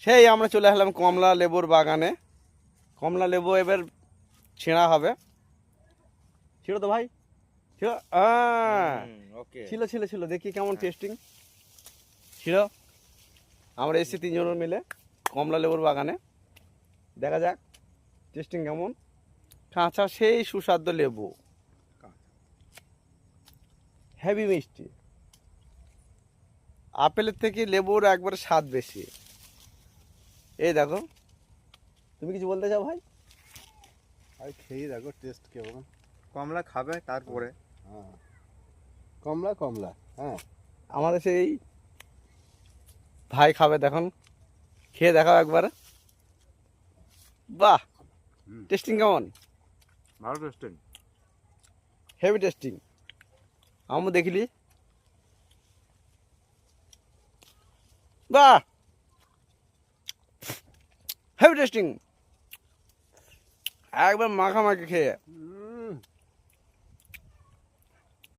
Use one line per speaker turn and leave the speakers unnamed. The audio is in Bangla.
সেই আমরা চলে আসলাম কমলা লেবুর বাগানে। কমলা লেবু এবার ছেঁড়া হবে। ছিল তো ভাই, ছিল।
ওকে।
ছিল ছিল ছিল দেখি কেমন টেস্টিং ছিল। আমরা এসেছি তিনজন মিলে কমলা লেবুর বাগানে, দেখা যাক টেস্টিং কেমন। কাঁচা সেই সুস্বাদু লেবু, হেভি মিষ্টি। আপেলের থেকে লেবুর একবার স্বাদ বেশি। এই দেখো, তুমি কিছু বলতে চাও ভাই?
আর খেয়ে দেখো টেস্ট কেমন।
কমলা খাবে তারপরে।
হ্যাঁ, কমলা কমলা। হ্যাঁ,
আমাদের সেই ভাই খাবে, দেখুন খেয়ে দেখাও একবার। বাহ, টেস্টিং কেমন?
ভালো টেস্টিং।
Heavy testing. আমি দেখিলি, বাহ, হেভি টেস্টিং, একবার মাখামাখি খেয়ে।